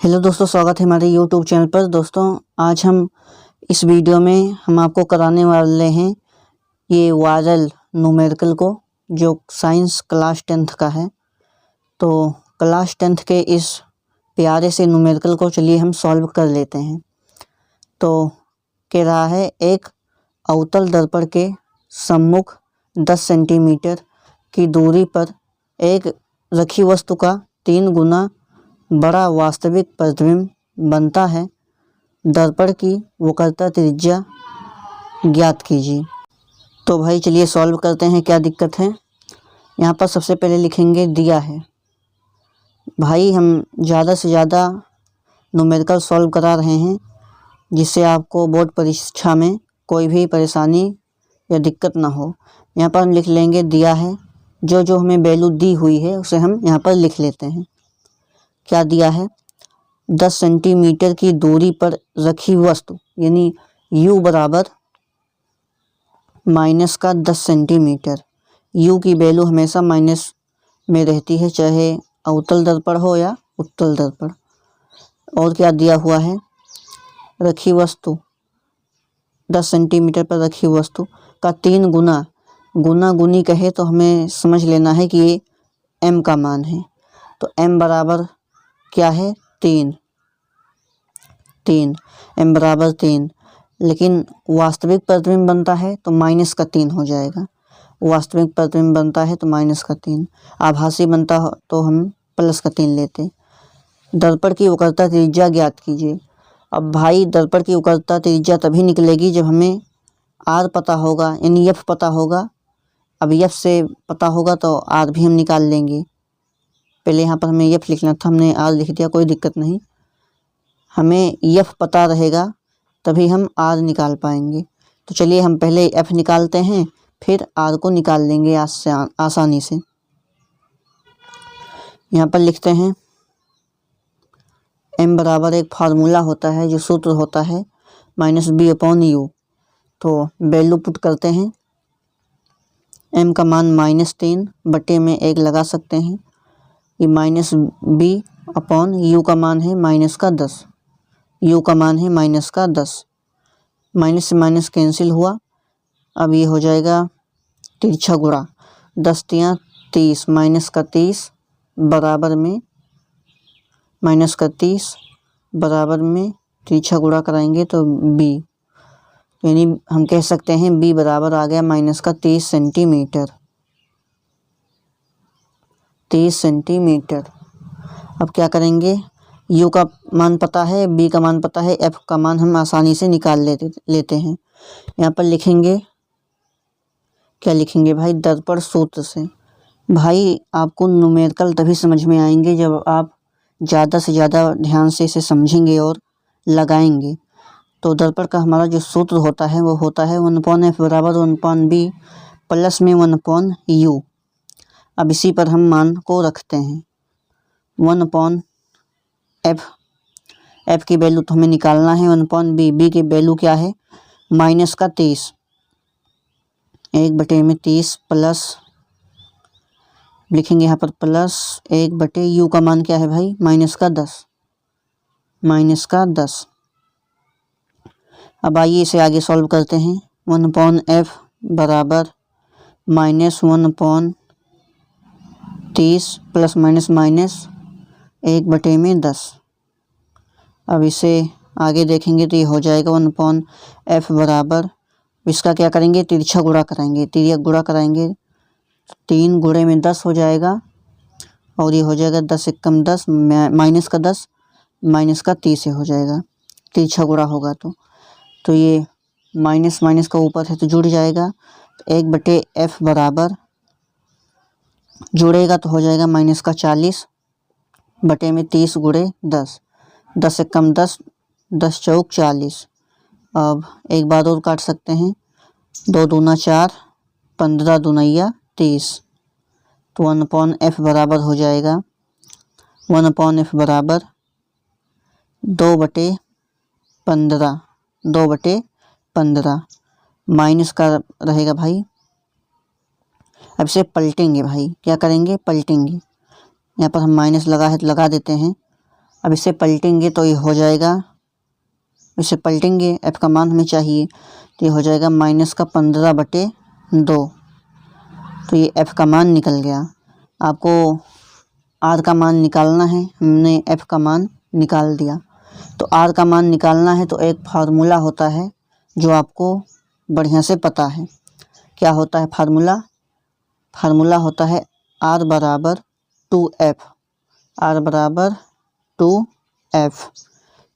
Hello दोस्तों, स्वागत है हमारे यूट्यूब चैनल पर। दोस्तों, आज हम इस वीडियो में आपको कराने वाले हैं ये वायरल न्यूमेरिकल को, जो साइंस क्लास 10th का है। तो क्लास 10th के इस प्यारे से न्यूमेरिकल को चलिए हम सॉल्व कर लेते हैं। तो कह रहा है, एक अवतल दर्पण के सम्मुख 10 सेंटीमीटर की दूरी पर एक रखी वस्तु का 3 गुना बड़ा वास्तविक प्रतिबिंब बनता है। दर्पण की वक्रता त्रिज्या ज्ञात कीजिए। तो भाई चलिए सॉल्व करते हैं, क्या दिक्कत है। यहाँ पर सबसे पहले लिखेंगे दिया है। भाई हम ज़्यादा से ज़्यादा न्यूमेरिकल सॉल्व करा रहे हैं, जिससे आपको बोर्ड परीक्षा में कोई भी परेशानी या दिक्कत ना हो। यहाँ पर हम लिख लेंगे दिया है, जो हमें वैल्यू दी हुई है उसे हम यहाँ पर लिख लेते हैं। क्या दिया है, 10 सेंटीमीटर की दूरी पर रखी वस्तु, यानी u बराबर माइनस का 10 सेंटीमीटर। u की वैल्यू हमेशा माइनस में रहती है, चाहे अवतल दर्पण हो या उत्तल दर्पण। और क्या दिया हुआ है, रखी वस्तु 10 सेंटीमीटर पर रखी वस्तु का 3 गुना, गुना गुनी कहे तो हमें समझ लेना है कि ये m का मान है। तो m बराबर क्या है, 3 m बराबर 3। लेकिन वास्तविक प्रतिबिंब बनता है तो माइनस का 3 हो जाएगा। वास्तविक प्रतिबिंब बनता है तो माइनस का 3, आभासी बनता हो तो हम प्लस का 3 लेते। दर्पण की वक्रता त्रिज्या ज्ञात कीजिए। अब भाई दर्पण की वक्रता त्रिज्या तभी निकलेगी जब हमें r पता होगा, यानी f पता होगा। अब f से पता होगा तो r भी हम निकाल लेंगे। पहले यहाँ पर हमें f लिखना था, हमने r लिख दिया, कोई दिक्कत नहीं। हमें f पता रहेगा तभी हम r निकाल पाएंगे। तो चलिए हम पहले f निकालते हैं, फिर r को निकाल लेंगे आसानी से। यहाँ पर लिखते हैं m बराबर एक फार्मूला होता है, जो सूत्र होता है -b/u। तो वैल्यू पुट करते हैं। m का मान -3 बटे में 1 लगा सकते हैं। ये -b/u का मान है माइनस का 10। u का मान है माइनस का 10। माइनस से माइनस कैंसिल हुआ। अब ये हो जाएगा तिरछा गुणा, 10 तियाँ 30, माइनस का 30 बराबर में माइनस का 30 बराबर में तिरछा गुणा कराएंगे तो b, यानी हम कह सकते हैं b बराबर आ गया माइनस का 30 सेंटीमीटर। 30 सेंटीमीटर। अब क्या करेंगे, u का मान पता है, b का मान पता है, f का मान हम आसानी से निकाल लेते हैं। यहाँ पर लिखेंगे, क्या लिखेंगे भाई, दर्पण सूत्र से। भाई आपको न्यूमेरिकल तभी समझ में आएंगे जब आप ज़्यादा से ज़्यादा ध्यान से इसे समझेंगे और लगाएंगे। तो दर्पण का हमारा जो सूत्र होता है वो होता है 1/f बराबर 1/b प्लस में 1/u। अब इसी पर हम मान को रखते हैं। 1/f, f की वैल्यू तो हमें निकालना है। 1/b, b की वैल्यू क्या है, माइनस का 30, 1/30 प्लस, लिखेंगे यहाँ पर प्लस 1/u का मान क्या है भाई, माइनस का 10। अब आइए इसे आगे सॉल्व करते हैं। 1/f बराबर -1/30 प्लस माइनस माइनस 1/10। अब इसे आगे देखेंगे तो ये हो जाएगा 1/f बराबर, इसका क्या करेंगे, तिरछा गुणा कराएंगे, तिर्यक गुणा कराएंगे। 3 गुणे में 10 हो जाएगा, और ये हो जाएगा 10 एकम 10, माइनस का 10 माइनस का 30 हो जाएगा, तिरछा गुणा होगा तो ये माइनस माइनस का ऊपर है तो जुड़ जाएगा। 1/f बराबर, जुड़ेगा तो हो जाएगा माइनस का 40 बटे में 30 गुणे 10, 10 एकम 10, 10 चौक 40। अब एक बार और काट सकते हैं, 2 दूना 4, 15 दूनैया 30। तो 1/f बराबर हो जाएगा 1/f बराबर 2/15 माइनस का रहेगा भाई। अब इसे पलटेंगे भाई, क्या करेंगे, पलटेंगे। यहाँ पर हम माइनस लगा है तो लगा देते हैं, अब इसे पलटेंगे तो ये हो जाएगा, इसे पलटेंगे f का मान हमें चाहिए तो ये हो जाएगा -15/2। तो ये f का मान निकल गया। आपको r का मान निकालना है, हमने f का मान निकाल दिया। तो r का मान निकालना है तो एक फार्मूला होता है जो आपको बढ़िया से पता है। क्या होता है फार्मूला? फार्मूला होता है r बराबर 2f। r बराबर 2f।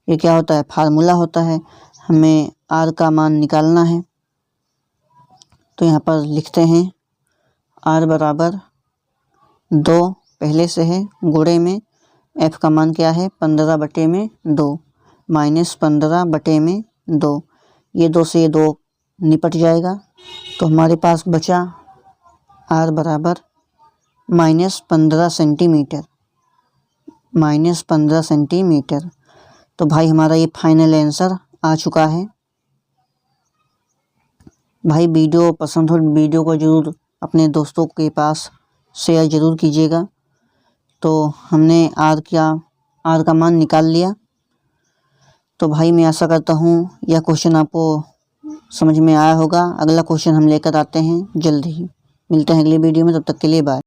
ये क्या होता है? फार्मूला होता है। हमें r का मान निकालना है तो यहाँ पर लिखते हैं r बराबर 2 पहले से है, गुणे में f का मान क्या है? 15/2 -15/2। ये 2 से ये 2 निपट जाएगा तो हमारे पास बचा r बराबर -15 सेंटीमीटर। -15 सेंटीमीटर। तो भाई हमारा ये फाइनल आंसर आ चुका है। भाई वीडियो पसंद हो वीडियो को ज़रूर अपने दोस्तों के पास शेयर ज़रूर कीजिएगा। तो हमने r का मान निकाल लिया। तो भाई मैं आशा करता हूँ यह क्वेश्चन आपको समझ में आया होगा। अगला क्वेश्चन हम लेकर आते हैं जल्द ही। मिलते हैं अगली वीडियो में, तब तक के लिए बाय।